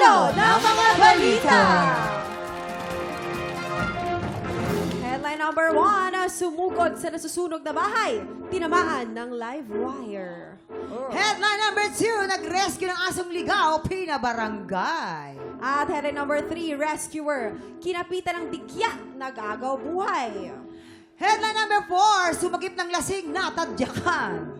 Ulo ng mga balita! Headline number 1, sumugod sa nasusunog na bahay, tinamaan ng live wire. Headline number 2, nag-rescue ng asong ligaw, pinabarangay. At headline number 3, rescuer, kinapitan ng digya, nag-agaw buhay. Headline number 4, sumagip ng lasing, natadyakan.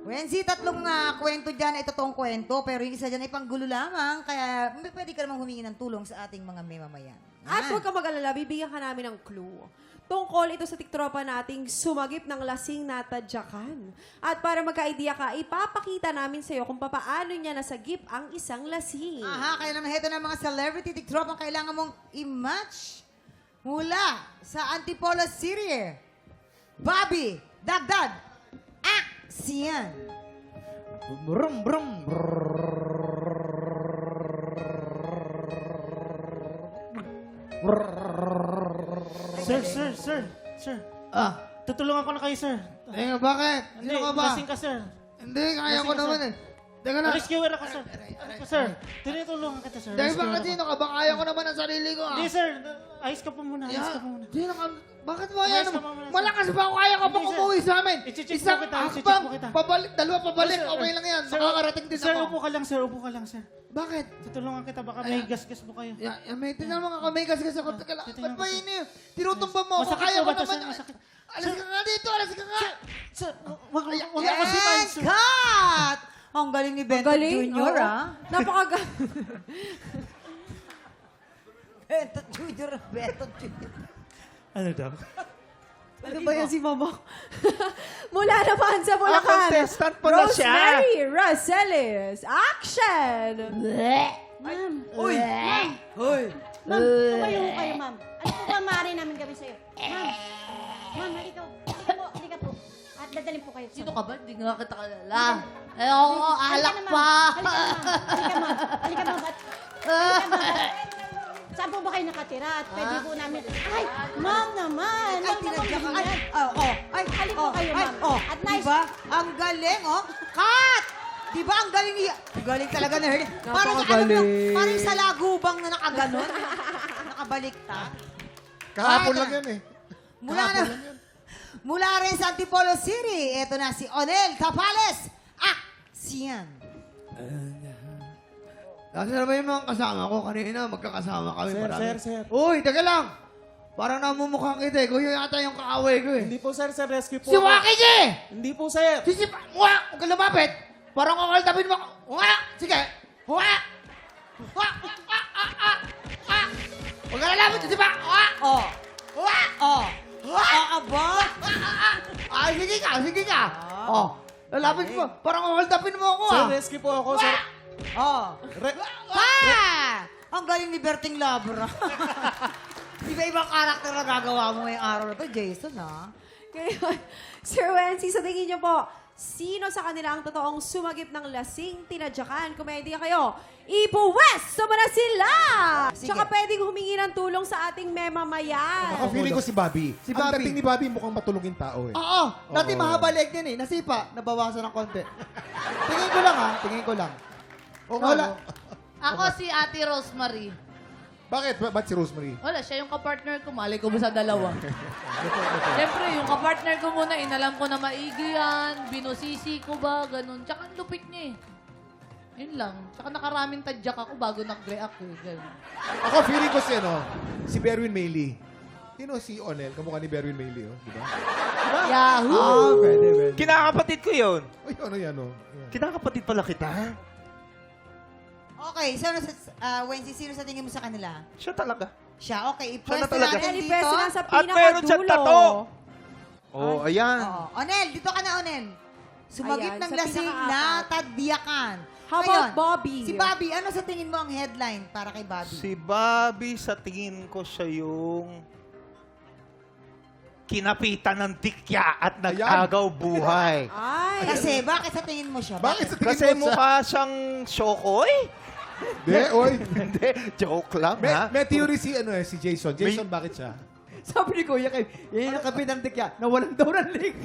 Wensi, tatlong kwento dyan ay totoong kwento, pero yung isa dyan ay panggulo lamang, kaya pwede ka namang humingi ng tulong sa ating mga mamamayan. At huwag ka mag-alala, bibigyan ka namin ng clue. Tungkol ito sa tiktropa nating sumagip ng lasing natadyakan. At para magka-idea ka, ipapakita namin sa iyo kung paano niya nasagip ang isang lasing. Aha, kaya naman ito ng mga celebrity tiktrop ang kailangan mong i-match mula sa Antipolo City. Bobby, Dagdag, Action! Brum, brum. Sir. Ah, Tutulungan ko na kayo, sir. teka, bakit? Hindi, Sino ka ba? lasing ka, sir. Hindi, kaya Lasing ko ka, naman sir. eh. Teka na. Rescuer ako, sir. Sir, tinutulungan kita, sir. Dahil Rescuer bakit ako. sino ka ba? Kaya ko naman ang sarili ko ah. Hindi, sir. Ayos ka po muna. Ayos ka po muna. Sino ka? Bakit mo Ayos yan? ka muna, sir. Malakas ba ako? Kaya ka bang Hindi, sir. umuwi sa amin? I-check Isang mo kita, i-check hakbang, mo kita. pabalik, dalawa pabalik, Sir, okay lang yan. sir, Makakarating din Sir, ako. upo ka lang, sir. Upo ka lang, sir. Bakit? Tutulungan kita. Baka may gas-gas po kayo. May tingnan mga kamay kasi ako. Teka lang, titingnan ba't ba ko, sir. yun eh? Tinutumba mo ako, Masakit kaya po ko ba to, naman. sir? Masakit. Alis ka nga dito, alis ka nga. Sir, wag ako sipahin, And sir. cut! Ang galing ni Bento Jr., Oo. ah. Napakagaling. Bento Jr., Bento Jr. Ano daw? Ano ba yan si Mama? Mula naman sa Bulacan, contestant pala siya. Rosemary Roseles. Action! Ma'am. Uy! Uy! Ma'am, tumayo ho kayo, ma'am. Ano po ba maaari namin gawin sa'yo? Ma'am. Ma'am, halika po. Halika po. At dadalhin po kayo. Sino ka ba? Hindi nga kita kalala. Eh, oo, alak pa. Halika, ma'am. Halika, ma'am. Halika, ma'am. Saan po ba kayo nakatira? At pwede po namin... Ay, ma'am naman. Ay, tinadya ka. Ay, ay, Halika po kayo, ma'am. At nice. Diba? Ang galing, oh. Cut! Diba ang galing niya? Ang galing talaga na Herlin. Parang parang sa lagubang na nakaganon. Nakabaliktad. Kahapon lang yan eh. Mula rin sa Antipolo City, ito na si Onel Capales. Action! Kasi naman yung mga kasama ko kanina, magkakasama kami Sir, marami. sir. Uy, teka lang. Parang namumukhang kita eh. Kuya yata yung kaaway ko eh. Hindi po sir, rescue po. Si Waki G! Hindi po sir. Huwag ka lumapit. Parang kakaltapin mo. Sige. Huwag ka lalapit. Sige pa. Oh. Aba. Sige ka. Lalapit mo. Parang kakaltapin mo ako Sir, ah. rescue po ako sir. Oh. Re- Ang galing ni Berting Labra. Iba-ibang karakter na gagawa mo ngayong araw na to, Jason, ha? Ngayon, Sir Wency, sa tingin niyo po, sino sa kanila ang totoong sumagip ng lasing tinadyakan? Komedya kayo. Ipuwesto mo na sila! Sige. Tsaka pwedeng humingi ng tulong sa ating memamayan. Ako feeling ko si Bobby. Si Ang Bobby. dating ni Bobby mukhang matulungin tao eh. Oo. Dati Oo. mahaba leg din eh. Nasipa. Nabawasan ng konti. Tingin ko lang ha. Tingin ko lang. Oo nga, Wala. no? Ako si Ate Rosemary. Bakit? Ba't si Rosemary? Wala, siya yung kapartner ko. Malay ko ba sa dalawa? Siyempre, yung kapartner ko muna, inalam ko na maigi yan. Binusisi ko ba, ganun. Tsaka ang lupit niya eh. Yun lang. Tsaka nakaraming tadyak ako bago nag-react eh. Ganun. Ako feeling ko si Berwin Mayley. Sino si Onel? Kamukha ni Berwin Mayley, oh. Di ba? Yahoo! Pwede. Kinakapatid ko yun. Uy, ano yan, oh. Yan. Kinakapatid pala kita. Okay, Wency, sino sa tingin mo sa kanila? Siya talaga. Siya, okay. Siya na I-pwesto talaga. natin Yan, dito. ipwesto na sa At meron siyang pinakadulo. tato. Oh, ayan. Oo. Onel, dito ka na, Onel. Sumagip Ayan, ng sa lasing pinakaapat. na tadyakan. How about Ngayon, Bobby? Si Bobby, ano sa tingin mo ang headline para kay Bobby? Si Bobby, sa tingin ko siya yung kinapitan ng dikya at nag-agaw buhay. Ay, Kasi, bakit sa tingin mo siya? Bakit sa tingin Kasi mo sa... mukha siyang Shokoy. Hindi, oy. Hindi, joke lang May, ha. may theory si Jason. Jason, bakit siya? Sabi ni Kuya Kim, yan yung kapitang dikya, nawalan daw ng leg.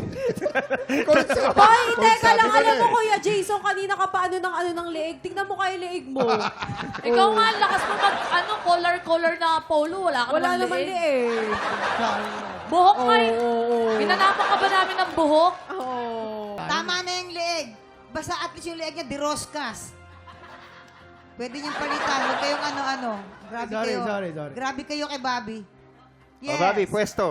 Hoy, teka lang, alam mo, Kuya Jason, kanina ka pa ng leeg. Tingnan mo kayo leeg mo. Ikaw nga, ang lakas mo mag, color na polo. Wala ka Wala naman leeg. Buhok nga Minanapak ka ba namin ng buhok? Tama na yung leeg. Basta at least yung leeg niya, diroskas. Pwede niyang palitan. Huwag kayong ano-ano. Grabe Sorry, kayo. sorry. Grabe kayo kay Bobby. Yes. Oh, Bobby, pwesto.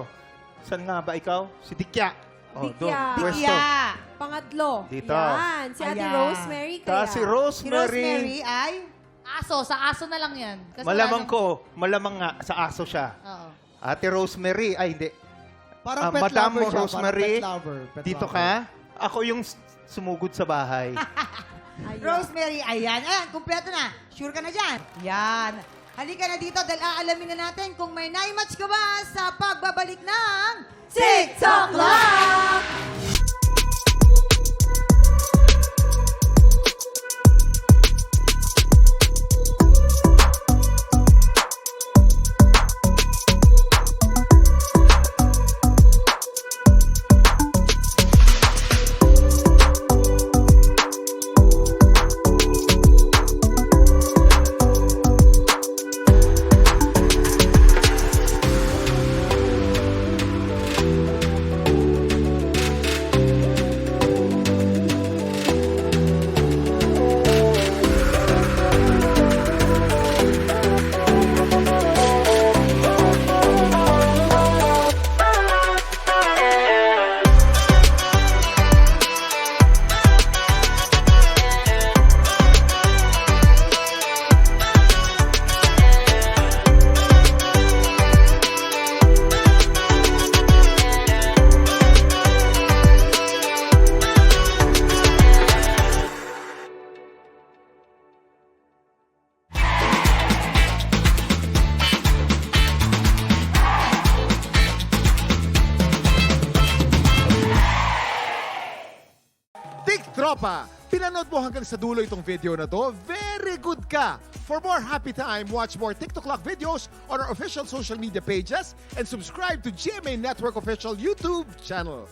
Saan nga ba ikaw? Si Dikya. Oh, doon. Dikya. Pwesto. Dikya. Pangatlo. Dito. Yan. Si Ate Ayan. Rosemary kaya. Ta si Si Rosemary. Rosemary ay... Aso, sa aso na lang yan. Kasi Malamang wala malamang nga sa aso siya. Oo. Ate Rosemary, ay hindi. Parang Ah, pet Madam lover siya. Rosemary, Parang pet lover. Dito ka? Ako yung sumugod sa bahay. Ayan. Rosemary, ayan. Ayan, kumpleto na. Sure ka na dyan? Yan. Halika na dito dahil aalamin na natin kung may naimatch ka ba sa pagbabalik ng TikTok Lock! Tropa, pinanood mo hanggang sa dulo itong video na to? Very good ka! For more happy time, watch more TikTok Lock videos on our official social media pages and subscribe to GMA Network official YouTube channel.